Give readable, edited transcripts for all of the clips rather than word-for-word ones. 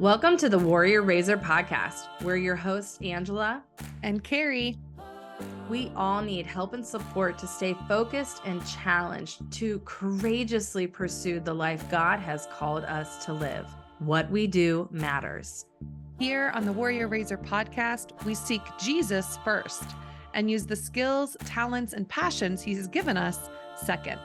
Welcome to the Warrior Razor podcast. We're your hosts, Angela and Kerry. We all need help and support to stay focused and challenged to courageously pursue the life God has called us to live. What we do matters. Here on the Warrior Razor podcast, we seek Jesus first and use the skills, talents, and passions He has given us second.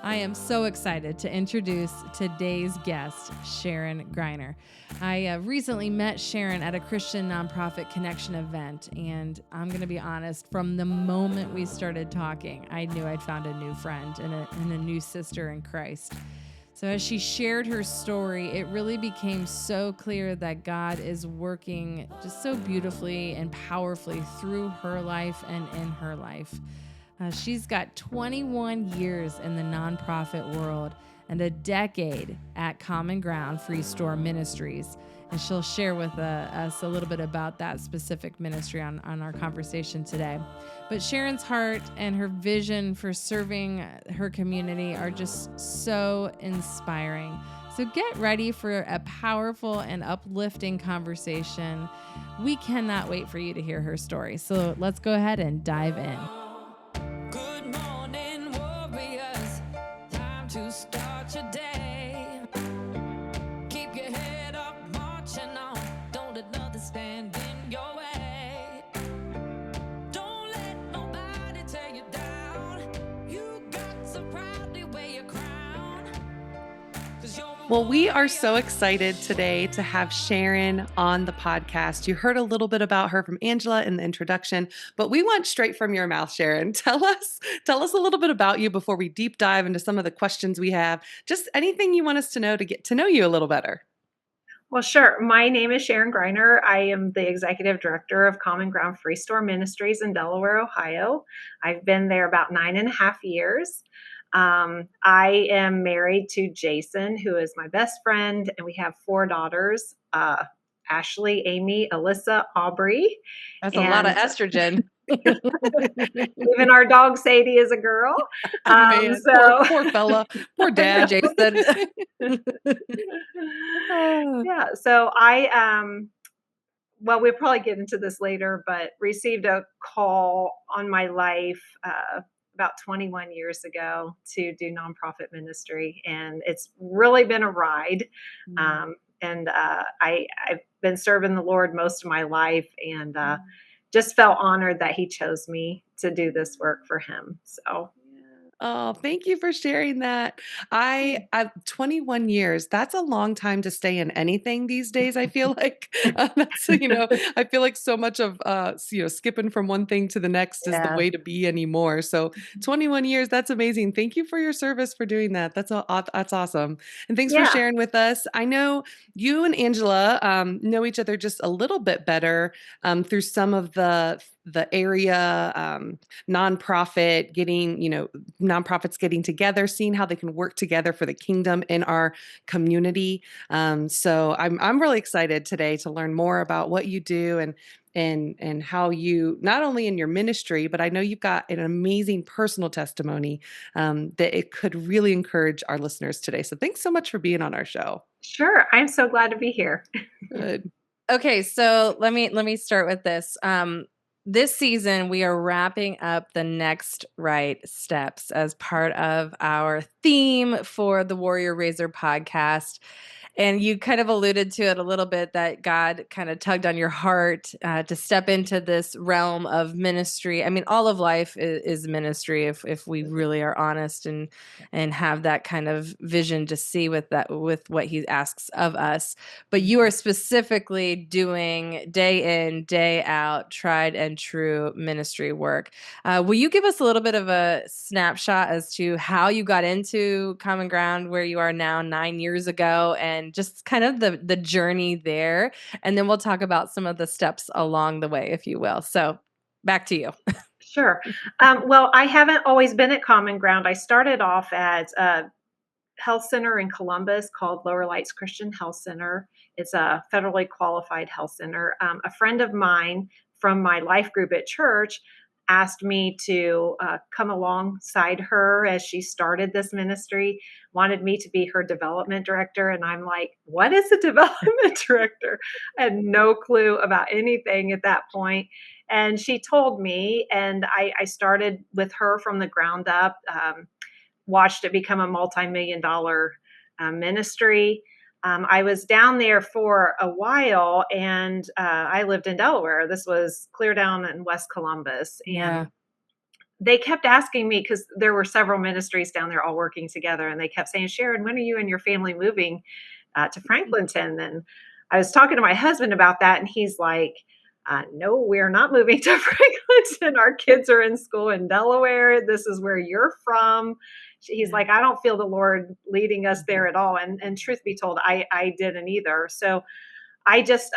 I am so excited to introduce today's guest, Sharon Griner. I recently met Sharon at a Christian nonprofit connection event, and I'm going to be honest, from the moment we started talking, I knew I'd found a new friend and a new sister in Christ. So as she shared her story, it really became so clear that God is working just so beautifully and powerfully through her life and in her life. She's got 21 years in the nonprofit world and a decade at Common Ground Free Store Ministries. And she'll share with us a little bit about that specific ministry on our conversation today. But Sharon's heart and her vision for serving her community are just so inspiring. So get ready for a powerful and uplifting conversation. We cannot wait for you to hear her story. So let's go ahead and dive in. To start your day, keep your head up, marching on. Don't let nothing stand in your way. Don't let nobody tear you down. You got to proudly wear your crown. Well, we are so excited today to have Sharon on the podcast. You heard a little bit about her from Angela in the introduction, but we want straight from your mouth, Sharon. Tell us a little bit about you before we deep dive into some of the questions we have. Just anything you want us to know to get to know you a little better. Well, sure. My name is Sharon Griner. I am the executive director of Common Ground Free Store Ministries in Delaware, Ohio. I've been there about 9.5 years. I am married to Jason, who is my best friend, and we have 4 daughters, Ashley, Amy, Alyssa, Aubrey. That's a lot of estrogen. Even our dog Sadie is a girl. Man, poor fella, poor dad, Jason. Yeah, so well, we'll probably get into this later, but received a call on my life about 21 years ago to do nonprofit ministry, and it's really been a ride. I've been serving the Lord most of my life, and just felt honored that He chose me to do this work for Him. So. Oh, thank you for sharing that. I've 21 years. That's a long time to stay in anything these days. I feel like I feel like so much of skipping from one thing to the next is the way to be anymore. So 21 years, that's amazing. Thank you for your service for doing that. That's awesome. And thanks for sharing with us. I know you and Angela know each other just a little bit better through some of the area nonprofits getting together, seeing how they can work together for the kingdom in our community. So I'm really excited today to learn more about what you do and how you, not only in your ministry, but I know you've got an amazing personal testimony that it could really encourage our listeners today. So thanks so much for being on our show. Sure. I'm so glad to be here. Good. Okay, so let me start with this. This season, we are wrapping up the next right steps as part of our theme for the Warrior Razor podcast. And you kind of alluded to it a little bit, that God kind of tugged on your heart to step into this realm of ministry. I mean, all of life is ministry if we really are honest and have that kind of vision to see with what He asks of us. But you are specifically doing day in, day out, tried and true ministry work. Will you give us a little bit of a snapshot as to how you got into Common Ground, where you are now 9 years ago, and just kind of the journey there? And then we'll talk about some of the steps along the way, if you will. So back to you. Sure. Well, I haven't always been at Common Ground. I started off at a health center in Columbus called Lower Lights Christian Health Center. It's a federally qualified health center. A friend of mine from my life group at church asked me to come alongside her as she started this ministry, wanted me to be her development director. And I'm like, what is a development director? I had no clue about anything at that point. And she told me, and I started with her from the ground up, watched it become a multi-million dollar ministry. I was down there for a while, and I lived in Delaware. This was clear down in West Columbus. Yeah. And they kept asking me, because there were several ministries down there all working together, and they kept saying, Sharon, when are you and your family moving to Franklinton? And I was talking to my husband about that, and he's like, no, we're not moving to Franklinton. Our kids are in school in Delaware. This is where you're from. He's like, I don't feel the Lord leading us there at all. And truth be told, I didn't either. So I just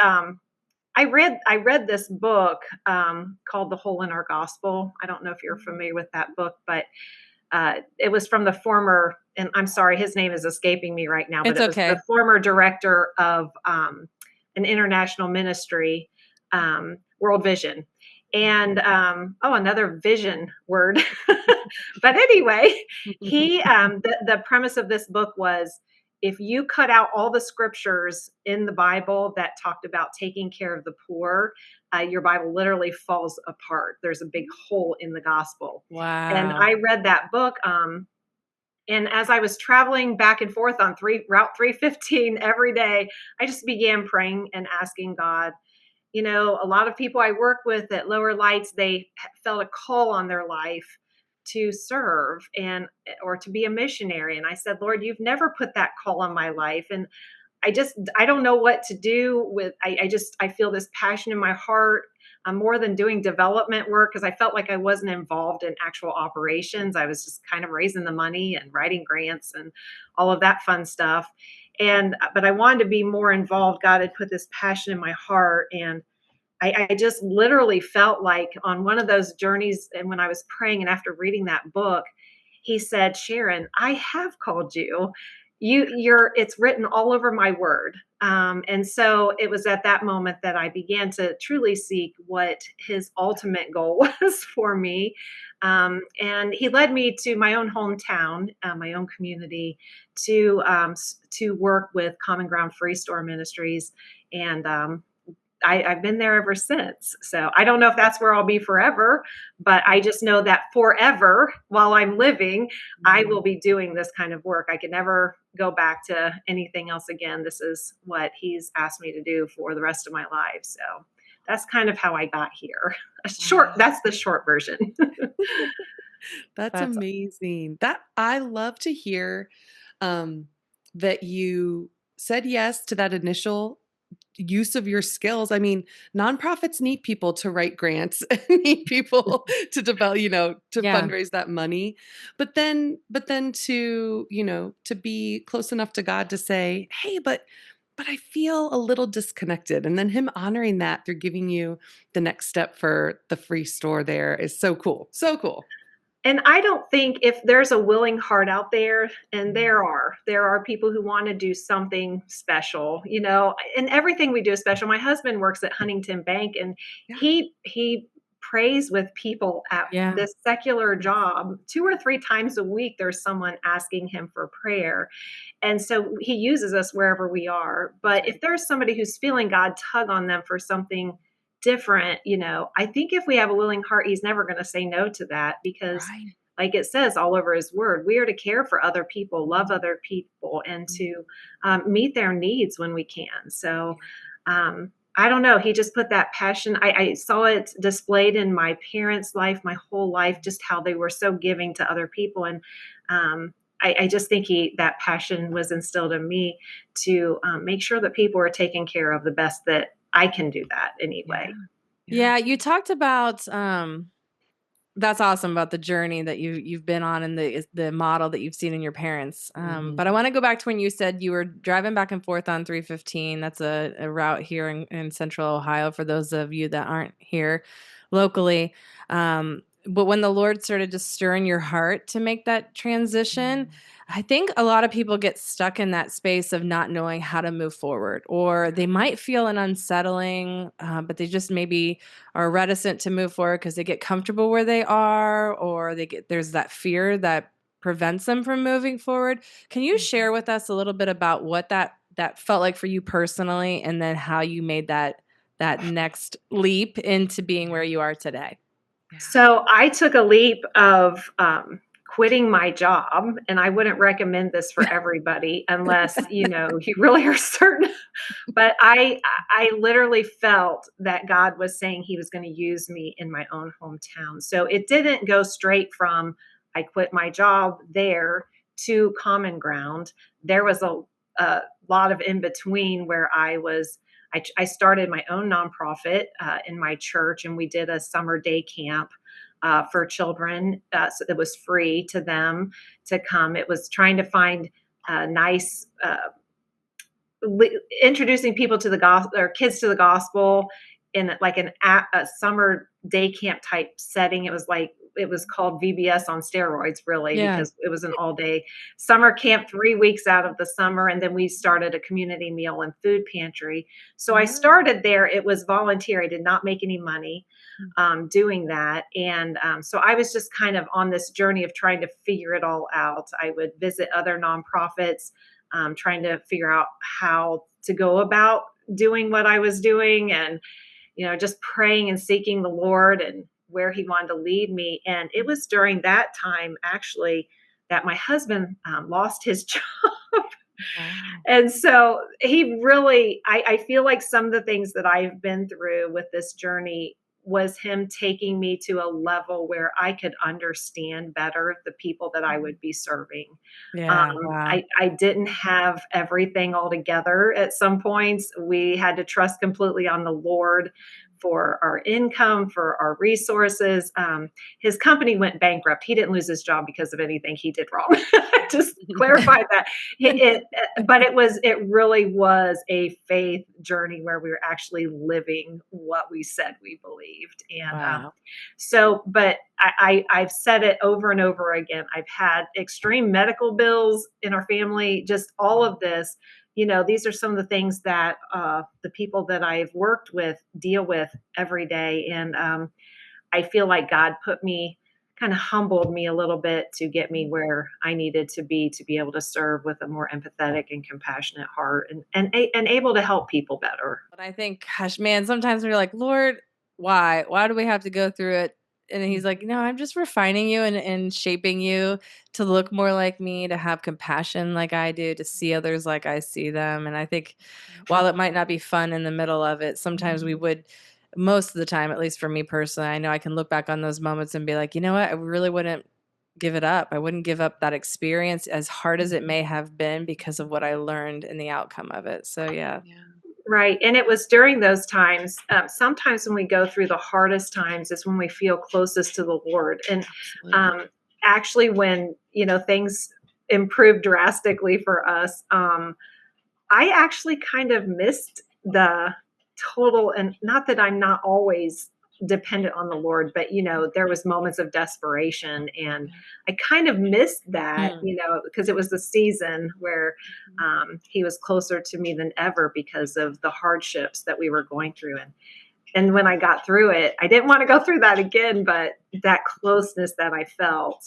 I read this book called The Hole in Our Gospel. I don't know if you're familiar with that book, but it was from the former, and I'm sorry, his name is escaping me right now, but It's it was okay. the former director of an international ministry, World Vision. And another vision word. But anyway, the premise of this book was, if you cut out all the scriptures in the Bible that talked about taking care of the poor, your Bible literally falls apart. There's a big hole in the gospel. And Wow. I read that book. And as I was traveling back and forth on Route 315 every day, I just began praying and asking God. A lot of people I work with at Lower Lights, they felt a call on their life to serve or to be a missionary. And I said, Lord, you've never put that call on my life. And I don't know what to do with, I feel this passion in my heart. More than doing development work, because I felt like I wasn't involved in actual operations. I was just kind of raising the money and writing grants and all of that fun stuff. But I wanted to be more involved. God had put this passion in my heart. And I just literally felt like on one of those journeys, and when I was praying and after reading that book, he said, Sharon, I have called you. It's written all over my word. And so it was at that moment that I began to truly seek what his ultimate goal was for me. And he led me to my own hometown, my own community, to work with Common Ground Free Store Ministries. And I've been there ever since. So I don't know if that's where I'll be forever, but I just know that forever, while I'm living, I will be doing this kind of work. I can never go back to anything else again. This is what he's asked me to do for the rest of my life. So that's kind of how I got here. That's the short version. That's That's amazing. I love to hear that you said yes to that initial use of your skills. I mean, nonprofits need people to write grants, need people to develop, to Yeah. fundraise that money. But then to be close enough to God to say, hey, but I feel a little disconnected. And then him honoring that through giving you the next step for the free store there is so cool. So cool. And I don't think, if there's a willing heart out there, and there are people who want to do something special, and everything we do is special. My husband works at Huntington Bank, and Yeah. he prays with people at Yeah. this secular job 2 or 3 times a week. There's someone asking him for prayer. And so he uses us wherever we are. But if there's somebody who's feeling God tug on them for something different, I think if we have a willing heart, he's never going to say no to that, because Right. like it says all over his word, we are to care for other people, love other people, and to meet their needs when we can. So I don't know. He just put that passion. I saw it displayed in my parents' life, my whole life, just how they were so giving to other people. And I just think that passion was instilled in me to make sure that people are taken care of the best that I can do that anyway. Yeah, you talked about that's awesome about the journey that you've been on, and the model that you've seen in your parents. But I want to go back to when you said you were driving back and forth on 315. That's a route here in Central Ohio for those of you that aren't here locally. but when the Lord started to stir in your heart to make that transition, I think a lot of people get stuck in that space of not knowing how to move forward, or they might feel an unsettling, but they just maybe are reticent to move forward because they get comfortable where they are, or there's that fear that prevents them from moving forward. Can you share with us a little bit about what that felt like for you personally, and then how you made that next leap into being where you are today? So I took a leap of quitting my job, and I wouldn't recommend this for everybody unless you really are certain. But I literally felt that God was saying He was going to use me in my own hometown. So it didn't go straight from I quit my job there to common ground. There was a lot of in between where I started my own nonprofit in my church, and we did a summer day camp for children. So it was free to them to come. It was trying to find nice, introducing people to the gospel, or kids to the gospel, in like a summer day camp type setting. It was called VBS on steroids, really, Yeah. because it was an all day summer camp, 3 weeks out of the summer. And then we started a community meal and food pantry. So I started there. It was volunteer. I did not make any money doing that. And so I was just kind of on this journey of trying to figure it all out. I would visit other nonprofits, trying to figure out how to go about doing what I was doing, and just praying and seeking the Lord and where He wanted to lead me. And it was during that time, actually, that my husband lost his job. And so I feel like some of the things that I've been through with this journey was Him taking me to a level where I could understand better the people that I would be serving. Yeah. Wow. I didn't have everything all together at some points. We had to trust completely on the Lord for our income, for our resources. His company went bankrupt. He didn't lose his job because of anything he did wrong. Just clarify that. But it really was a faith journey where we were actually living what we said we believed. And Wow. but I've said it over and over again. I've had extreme medical bills in our family, just all of this. These are some of the things that the people that I've worked with deal with every day. And I feel like God kind of humbled me a little bit to get me where I needed to be able to serve with a more empathetic and compassionate heart, and able to help people better. But I think, gosh, man, sometimes we're like, Lord, why? Why do we have to go through it? And He's like, no, I'm just refining you and shaping you to look more like me, to have compassion like I do, to see others like I see them. And I think while it might not be fun in the middle of it, sometimes we would, most of the time, at least for me personally, I know I can look back on those moments and be like, you know what? I really wouldn't give it up. I wouldn't give up that experience, as hard as it may have been, because of what I learned in the outcome of it. So, yeah. Right. And it was during those times, sometimes when we go through the hardest times is when we feel closest to the Lord. And actually, when, things improved drastically for us, I actually kind of missed the total, and not that I'm not always dependent on the Lord, but there was moments of desperation, and I kind of missed that, because it was the season where He was closer to me than ever because of the hardships that we were going through. And when I got through it, I didn't want to go through that again, but that closeness that I felt,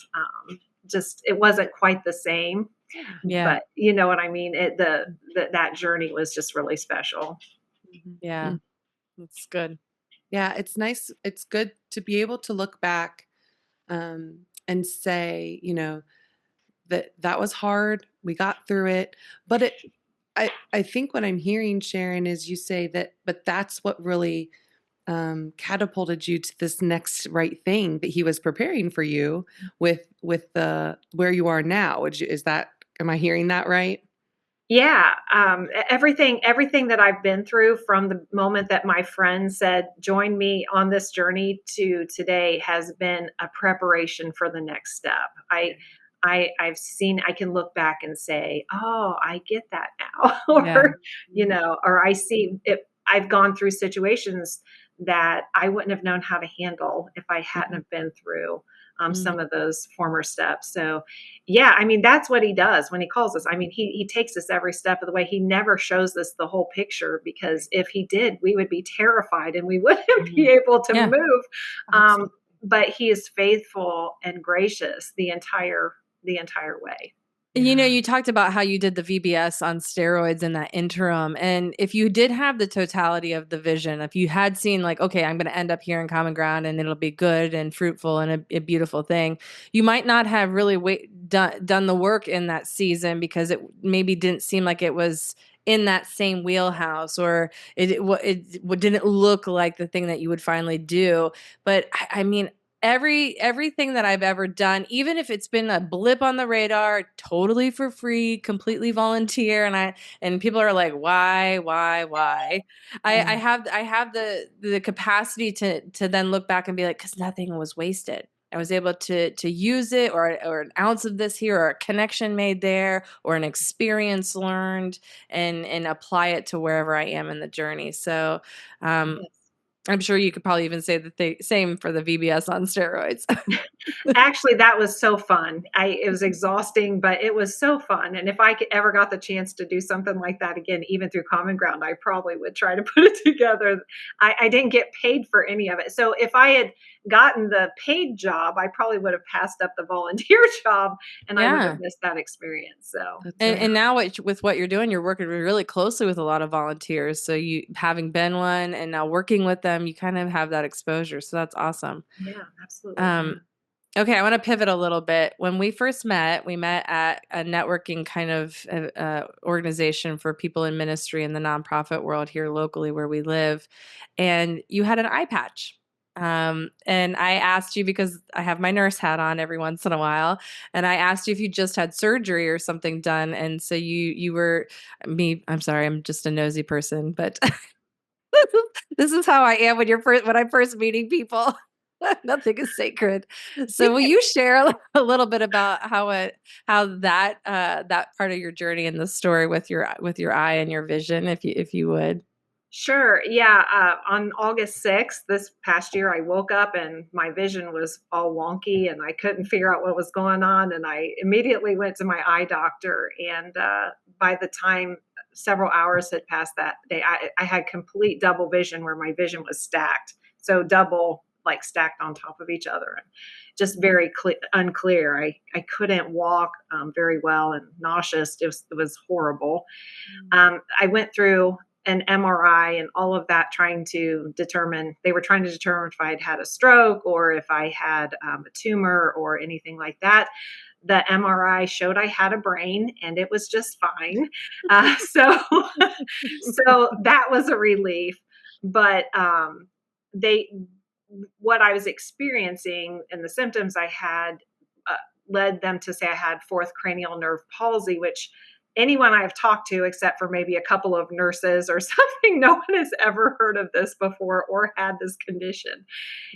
just, it wasn't quite the same. Yeah. But you know what I mean? That journey was just really special. Yeah. That's good. Yeah, it's nice. It's good to be able to look back and say, that was hard. We got through it. But I think what I'm hearing, Sharon, is you say that, but that's what really catapulted you to this next right thing that He was preparing for you with the where you are now. Am I hearing that right? Yeah, everything that I've been through, from the moment that my friend said, "Join me on this journey," to today, has been a preparation for the next step. I can look back and say, "Oh, I get that now," Yeah. or or I see it. I've gone through situations that I wouldn't have known how to handle if I hadn't have been through some of those former steps. So, yeah, I mean, that's what he does when he calls us. I mean, he takes us every step of the way. He never shows us the whole picture, because if he did, we would be terrified and we wouldn't be able to Yeah. move. Absolutely. But he is faithful and gracious the entire way. You talked about how you did the VBS on steroids in that interim. And if you did have the totality of the vision, if you had seen like, okay, I'm going to end up here in common ground and it'll be good and fruitful and a beautiful thing, you might not have really done the work in that season, because it maybe didn't seem like it was in that same wheelhouse, or it didn't look like the thing that you would finally do. But I mean, everything that I've ever done, even if it's been a blip on the radar, totally for free, completely volunteer, and people are like, why? I have the capacity to then look back and be like, because nothing was wasted. I was able to use it, or an ounce of this here, or a connection made there, or an experience learned, and apply it to wherever I am in the journey. So, Yes. I'm sure you could probably even say the same for the VBS on steroids. Actually, that was so fun. It was exhausting, but it was so fun. And if I ever got the chance to do something like that again, even through Common Ground, I probably would try to put it together. I didn't get paid for any of it. So if I had gotten the paid job, I probably would have passed up the volunteer job, and I would have Yeah. missed that experience. So, That's And, right. and now with what you're doing, you're working really closely with a lot of volunteers. So you, having been one and now working with them, you kind of have that exposure. So that's awesome. yeah, absolutely. Um, okay, I want to pivot a little bit. When we first met, we met at a networking kind of organization for people in ministry in the nonprofit world here locally where we live. And you had an eye patch. And I asked you, because I have my nurse hat on every once in a while, and I asked you if you just had surgery or something done. And so you were me. I'm sorry, I'm just a nosy person, but this is how I am when I'm first meeting people. Nothing is sacred. So will you share a little bit about how that part of your journey and the story with your eye and your vision, if you would? Sure. Yeah. On August 6th, this past year, I woke up and my vision was all wonky and I couldn't figure out what was going on. And I immediately went to my eye doctor. And by the time several hours had passed that day, I had complete double vision, where my vision was stacked. So double, like stacked on top of each other, and just very unclear. I couldn't walk very well, and nauseous. It was horrible. I went through an MRI and all of that, they were trying to determine if I'd had a stroke or if I had a tumor or anything like that. The MRI showed I had a brain and it was just fine. So that was a relief. But they, what I was experiencing and the symptoms I had uh, led them to say I had fourth cranial nerve palsy, which anyone I've talked to, except for maybe a couple of nurses or something, no one has ever heard of this before or had this condition.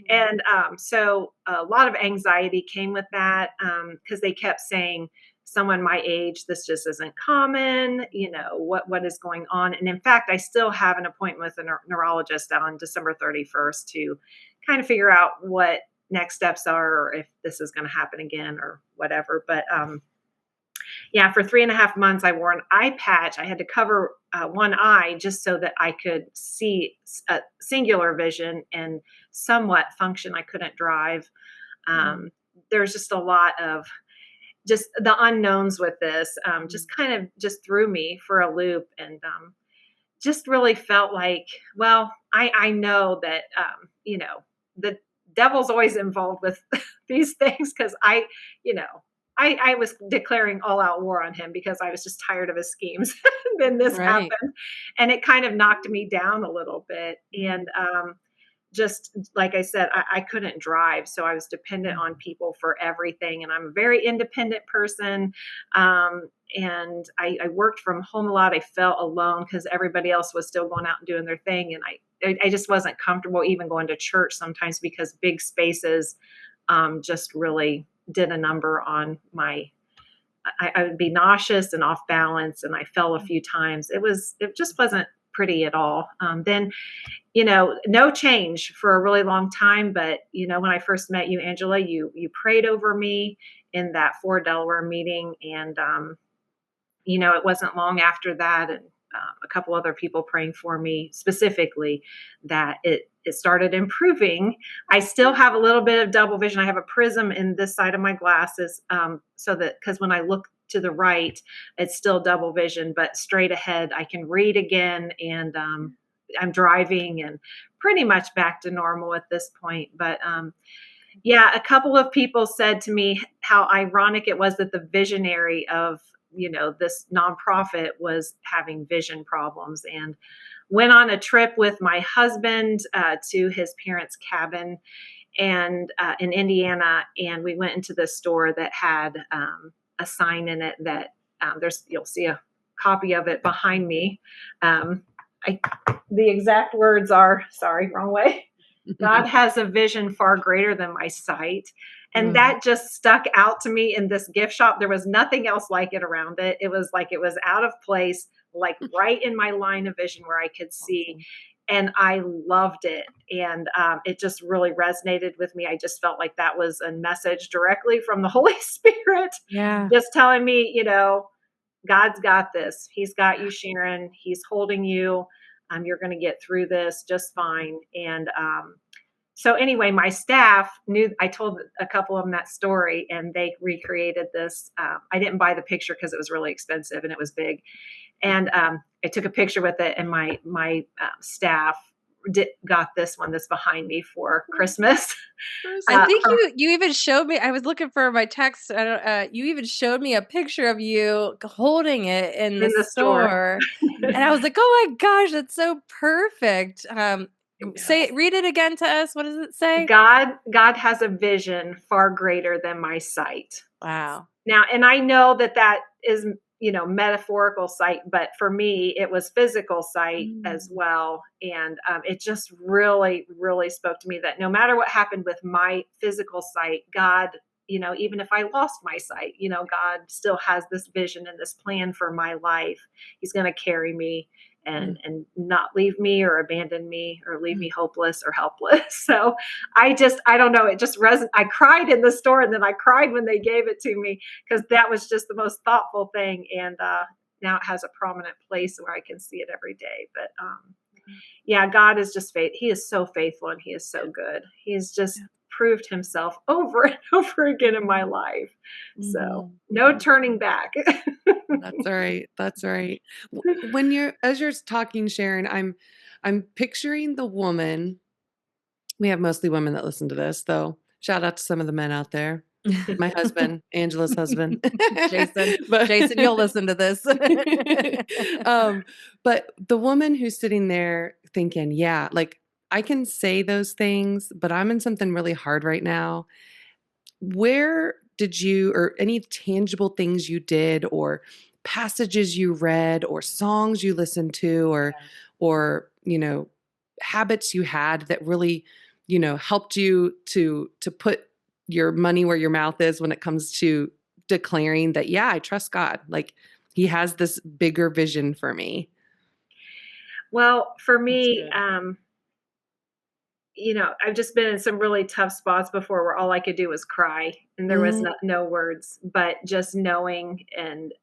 And so a lot of anxiety came with that, because they kept saying, someone my age, this just isn't common. What is going on? And in fact, I still have an appointment with a neurologist on December 31st to kind of figure out what next steps are, or if this is going to happen again or whatever. But yeah, for 3.5 months, I wore an eye patch. I had to cover one eye just so that I could see singular vision and somewhat function. I couldn't drive. There's just a lot of just the unknowns with this, just kind of just threw me for a loop, and just really felt like, well, I know that, the devil's always involved with these things, because you know, I was declaring all out war on him because I was just tired of his schemes. Then this Right. happened, and it kind of knocked me down a little bit. And just like I said, I couldn't drive, so I was dependent on people for everything. And I'm a very independent person, and I worked from home a lot. I felt alone because everybody else was still going out and doing their thing, and I just wasn't comfortable even going to church sometimes, because big spaces just really did a number on my. I would be nauseous and off balance, and I fell a few times. It just wasn't pretty at all. Then, no change for a really long time. But, when I first met you, Angela, you prayed over me in that for Delaware meeting. And, it wasn't long after that, and a couple other people praying for me specifically, that it started improving. I still have a little bit of double vision. I have a prism in this side of my glasses, so that because when I look to the right, it's still double vision, but straight ahead I can read again, and I'm driving and pretty much back to normal at this point. But yeah, a couple of people said to me how ironic it was that the visionary of this nonprofit was having vision problems, and went on a trip with my husband to his parents' cabin and in Indiana, and we went into the store that had a sign in it that you'll see a copy of it behind me. Um, the exact words are, sorry, wrong way. God has a vision far greater than my sight. And that just stuck out to me in this gift shop. There was nothing else like it around it. It was like it was out of place, like right in my line of vision where I could see. Awesome. And I loved it. And it just really resonated with me. I just felt like that was a message directly from the Holy Spirit, Yeah. just telling me, God's got this. He's got you, Sharon. He's holding you. You're going to get through this just fine. And so anyway, my staff knew, I told a couple of them that story, and they recreated this. I didn't buy the picture because it was really expensive and it was big. And I took a picture with it, and my staff got this one that's behind me for Christmas. I think you even showed me. I was looking for my text. I don't. You even showed me a picture of you holding it in in the the store. store, and I was like, "Oh my gosh, that's so perfect." Read it again to us. What does it say? God has a vision far greater than my sight. Wow. Now, and I know that is, metaphorical sight, but for me, it was physical sight as well. And it just really, really spoke to me that no matter what happened with my physical sight, God, even if I lost my sight, God still has this vision and this plan for my life. He's going to carry me and not leave me or abandon me or leave me hopeless or helpless. So I don't know. It just I cried in the store, and then I cried when they gave it to me, because that was just the most thoughtful thing. And now it has a prominent place where I can see it every day. But yeah, God is just He is so faithful, and He is so good. He's just proved Himself over and over again in my life. So no turning back. That's all right. That's all right. As you're talking, Sharon, I'm picturing the woman. We have mostly women that listen to this, though. Shout out to some of the men out there. My husband, Angela's husband. Jason, But Jason, you'll listen to this. But the woman who's sitting there thinking, yeah, like I can say those things, but I'm in something really hard right now. Where did you, or any tangible things you did, or passages you read, or songs you listened to, or habits you had that really helped you to put your money where your mouth is when it comes to declaring that, yeah, I trust God, like He has this bigger vision for me? Well, for me, good. I've just been in some really tough spots before where all I could do was cry, and there was no words, but just knowing, and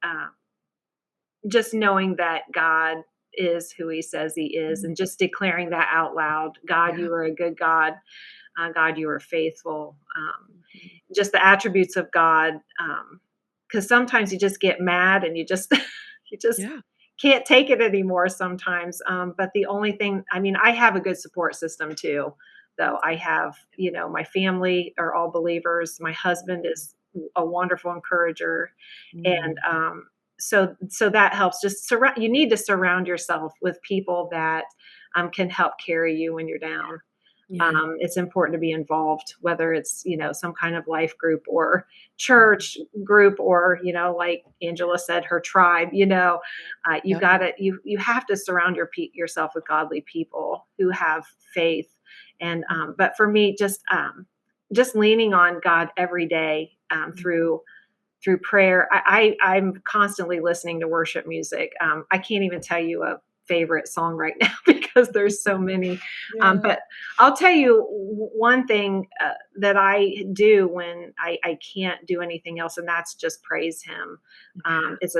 just knowing that God is who He says He is, and just declaring that out loud. God, you are a good God. God, you are faithful. Just the attributes of God. Because sometimes you just get mad, and you just you just Yeah. can't take it anymore sometimes. But the only thing, I mean, I have a good support system too, though. I have, my family are all believers. My husband is a wonderful encourager. And so that helps. Just you need to surround yourself with people that can help carry you when you're down. It's important to be involved, whether it's, some kind of life group or church group, or, like Angela said, her tribe, you Yep. gotta, you have to surround yourself with godly people who have faith. And, but for me, just leaning on God every day, through prayer. I'm constantly listening to worship music. I can't even tell you favorite song right now because there's so many. Yeah. But I'll tell you one thing that I do when I can't do anything else, and that's just praise Him. It's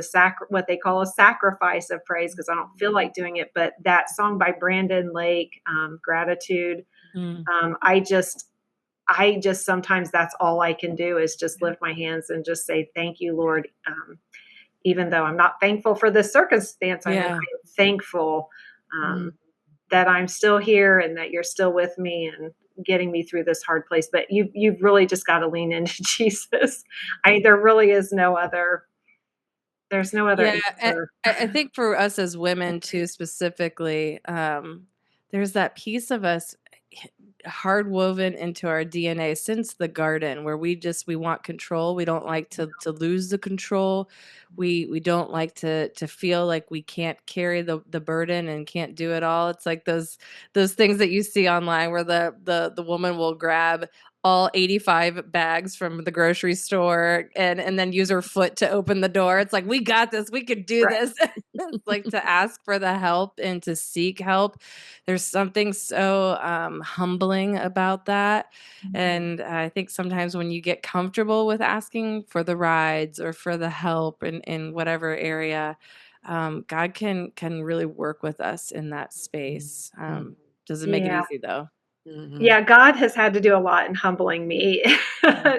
what they call a sacrifice of praise because I don't feel like doing it. But that song by Brandon Lake, Gratitude, Mm. I just sometimes that's all I can do is just lift my hands and just say, thank you, Lord. Even though I'm not thankful for this circumstance I'm in, I Yeah. am thankful Mm. that I'm still here and that you're still with me and getting me through this hard place. But you've really just got to lean into Jesus. There really is there's no other Yeah, answer. I think for us as women too, specifically, there's that piece of us hard woven into our DNA since the garden where we want control. We don't like to lose the control. We don't like to feel like we can't carry the burden and can't do it all. It's like those things that you see online where the woman will grab all 85 bags from the grocery store and then use her foot to open the door. It's like, we got this. We could do Right. this. It's like to ask for the help and to seek help. There's something so humbling about that. And I think sometimes when you get comfortable with asking for the rides or for the help in whatever area, God can really work with us in that space. Doesn't make it Yeah. easy though. Mhm. Yeah, God has had to do a lot in humbling me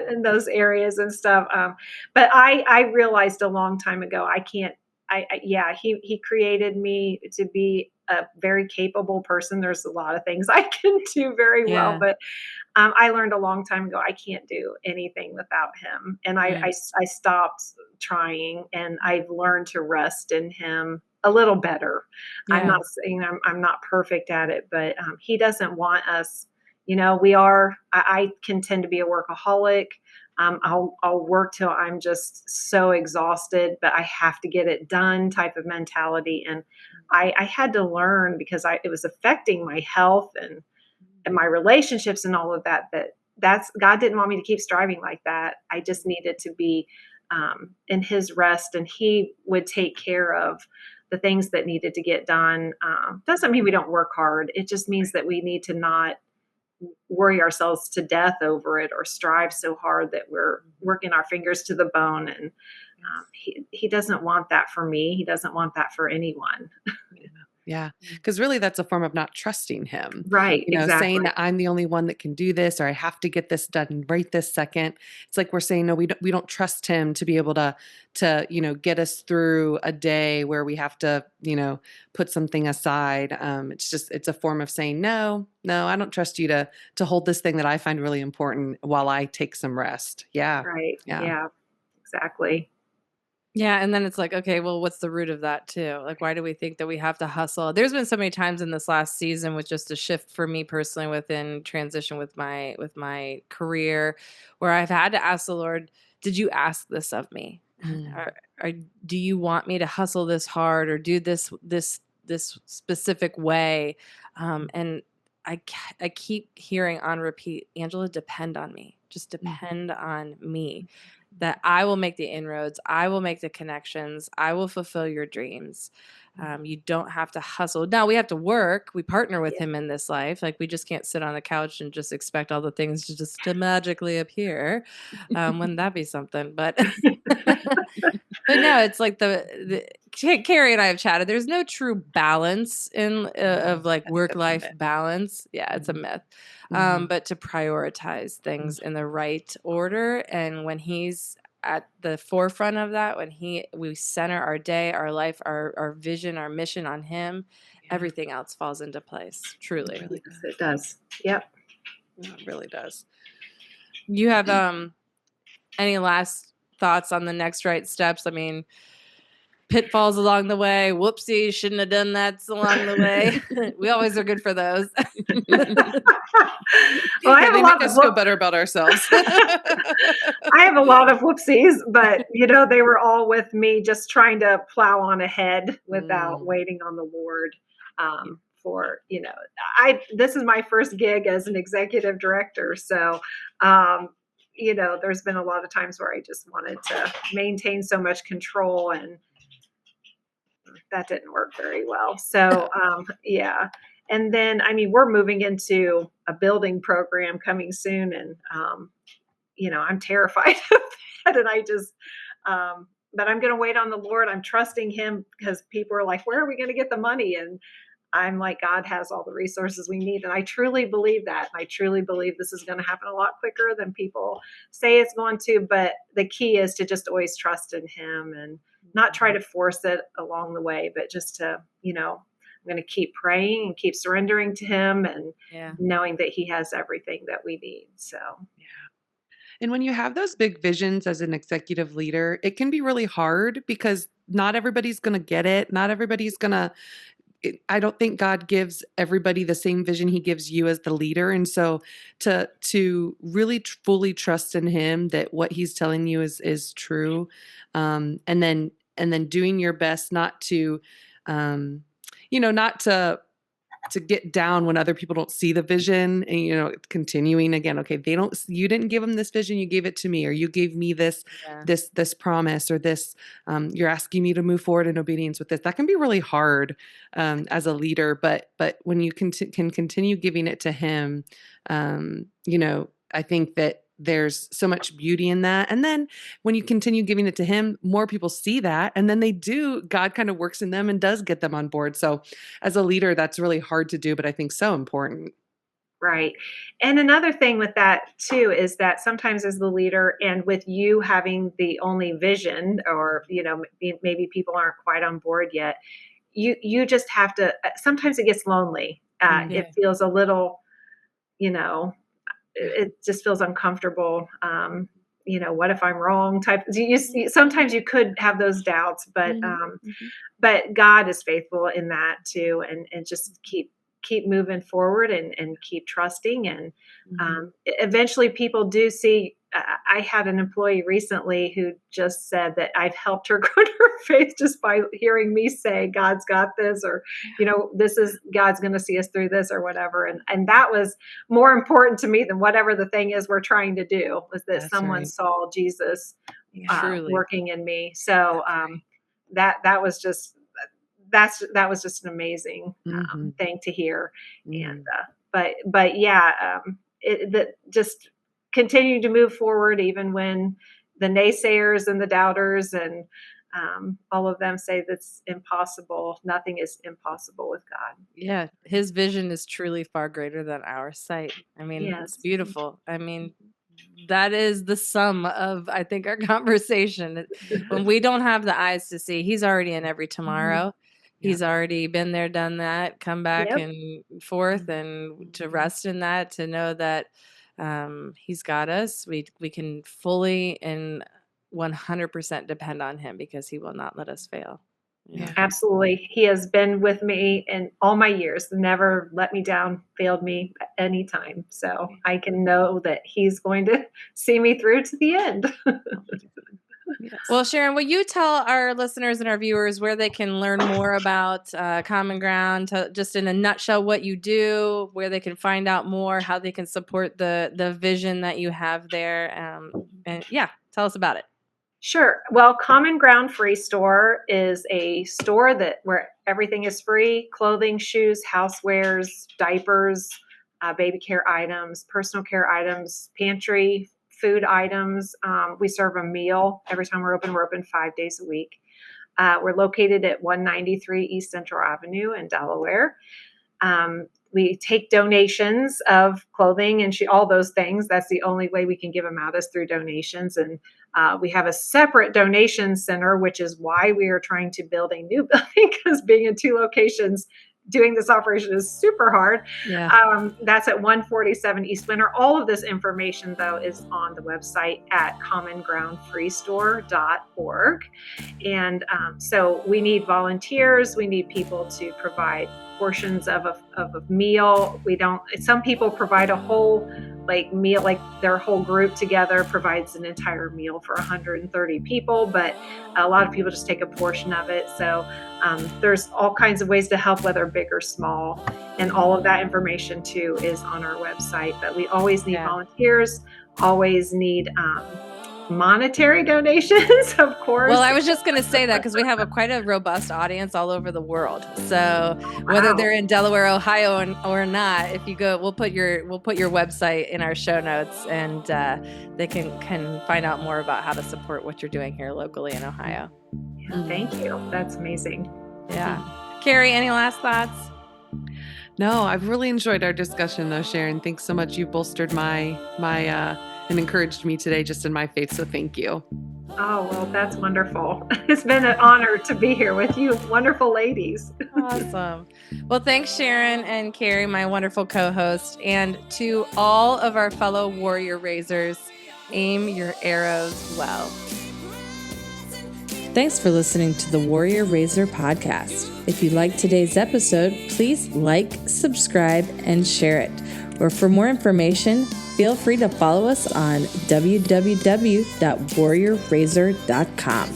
in those areas and stuff. But I realized a long time ago I can't. Yeah, He created me to be a very capable person. There's a lot of things I can do very well, Yeah. but I learned a long time ago I can't do anything without Him, and Right. I stopped trying, and I've learned to rest in Him a little better. I'm Yeah. not saying I'm not perfect at it, but He doesn't want us. You know, we are. I can tend to be a workaholic. I'll work till I'm just so exhausted, but I have to get it done type of mentality. And I had to learn because it was affecting my health and my relationships and all of that. That's God didn't want me to keep striving like that. I just needed to be in His rest, and He would take care of the things that needed to get done. Doesn't mean we don't work hard. It just means that we need to not worry ourselves to death over it or strive so hard that we're working our fingers to the bone. And he doesn't want that for me. He doesn't want that for anyone. Yeah, because really that's a form of not trusting Him. Right. Saying Exactly. that I'm the only one that can do this, or I have to get this done right this second. It's like we're saying, no, we don't trust Him to be able to get us through a day where we have to, put something aside. It's a form of saying, no, I don't trust you to hold this thing that I find really important while I take some rest. Yeah. Right. Yeah. Yeah. Exactly. Yeah, and then it's like, okay, well, what's the root of that too? Like, why do we think that we have to hustle? There's been so many times in this last season with just a shift for me personally within transition with my career, where I've had to ask the Lord, "Did you ask this of me? Mm. Or do you want me to hustle this hard or do this specific way?" And I keep hearing on repeat, Angela, depend on me. Just depend on me that I will make the inroads, I will make the connections, I will fulfill your dreams. You don't have to hustle. Now we have to work. We partner with Yeah. Him in this life. Like we just can't sit on the couch and just expect all the things to magically appear. Wouldn't that be something? But but no, it's like Carrie and I have chatted. There's no true balance in of like I think work that's a life myth. balance. Yeah, it's a myth. Mhm. But to prioritize things in the right order, and when He's at the forefront of that, when we center our day, our life, our vision, our mission on Him, Yeah, everything else falls into place. it Truly, really Yes, does. it does. Yep. Yeah, it really does. you have any last thoughts on the next right steps? I mean, pitfalls along the way. Whoopsie, shouldn't have done that along the way. We always are good for those. Well, I Yeah, have a they lot make of us feel better about ourselves. I have a lot of whoopsies, but they were all with me just trying to plow on ahead without Mm. waiting on the Lord. For I this is my first gig as an executive director, so there's been a lot of times where I just wanted to maintain so much control, and that didn't work very well. So, yeah. And then, I mean, we're moving into a building program coming soon, and I'm terrified of that. And but I'm going to wait on the Lord. I'm trusting Him because people are like, "Where are we going to get the money?" And I'm like, God has all the resources we need. And I truly believe that. And I truly believe this is going to happen a lot quicker than people say it's going to. But the key is to just always trust in Him and not try to force it along the way, but just to, I'm going to keep praying and keep surrendering to Him and knowing that He has everything that we need. So, And when you have those big visions as an executive leader, it can be really hard because not everybody's going to get it. Not everybody's going to I don't think God gives everybody the same vision He gives you as the leader, and so to really fully trust in Him that what He's telling you is true, and then doing your best not to, not to get down when other people don't see the vision, and continuing again, okay, you didn't give them this vision, you gave it to me, or you gave me this Yeah. this promise, or this, you're asking me to move forward in obedience with this. That can be really hard as a leader, but when you can continue giving it to Him, I think that there's so much beauty in that. And then when you continue giving it to Him, more people see that, and then God kind of works in them and does get them on board. So as a leader, that's really hard to do, but I think so important. right. And another thing with that too is that sometimes as the leader and with you having the only vision, or, maybe people aren't quite on board yet, you just have to, sometimes it gets lonely. It feels a little, it just feels uncomfortable. What if I'm wrong? Sometimes you could have those doubts, but God is faithful in that too, and just keep moving forward and keep trusting, and eventually people do see. I had an employee recently who just said that I've helped her grow in her faith just by hearing me say, "God's got this," or this is God's going to see us through this, or whatever. And that was more important to me than whatever the thing is we're trying to do, was that That's someone right. saw Jesus Truly. working in me. So that was just that was just an amazing thing to hear. And but yeah, just continue to move forward even when the naysayers and the doubters and all of them say that's impossible. Nothing is impossible with God. Yeah, His vision is truly far greater than our sight. I mean, it's Yes. beautiful. I mean, that is the sum of, I think, our conversation. When we don't have the eyes to see, He's already in every tomorrow. He's already been there, done that, come back Yep. and forth, and to rest in that, to know that He's got us. We can fully and 100% depend on Him, because He will not let us fail. Yeah. Absolutely. He has been with me in all my years, never let me down, failed me at any time. So I can know that He's going to see me through to the end. Well, Sharon, will you tell our listeners and our viewers where they can learn more about Common Ground, just in a nutshell what you do, where they can find out more, how they can support the vision that you have there, and tell us about it. Sure. Well, Common Ground Free Store is a store where everything is free: clothing, shoes, housewares, diapers, baby care items, personal care items, pantry, food items. We serve a meal every time we're open. We're open 5 days a week. We're located at 193 East Central Avenue in Delaware. We take donations of clothing and all those things. That's the only way we can give them out, is through donations. And we have a separate donation center, which is why we are trying to build a new building, because being in 2 locations doing this operation is super hard. That's at 147 East Winter. All of this information, though, is on the website at commongroundfreestore.org. And so we need volunteers. We need people to provide portions of a meal. Some people provide a whole meal, like their whole group together provides an entire meal for 130 people, but a lot of people just take a portion of it. So there's all kinds of ways to help, whether big or small, and all of that information too is on our website. But we always need volunteers, always need monetary donations, of course. Well, I was just going to say that because we have quite a robust audience all over the world. So whether they're in Delaware, Ohio, or not, if you go, we'll put your website in our show notes, and they can find out more about how to support what you're doing here locally in Ohio. Yeah, thank you. That's amazing. Yeah. Kerry, any last thoughts? No, I've really enjoyed our discussion though, Sharon. Thanks so much. You bolstered my and encouraged me today just in my faith. So thank you. Oh, well, that's wonderful. It's been an honor to be here with you, wonderful ladies. Awesome. Well, thanks, Sharon and Kerry, my wonderful co-host. And to all of our fellow warrior raisers, aim your arrows well. Thanks for listening to the Warrior Raiser podcast. If you liked today's episode, please like, subscribe, and share it. Or for more information, feel free to follow us on www.warriorraiser.com.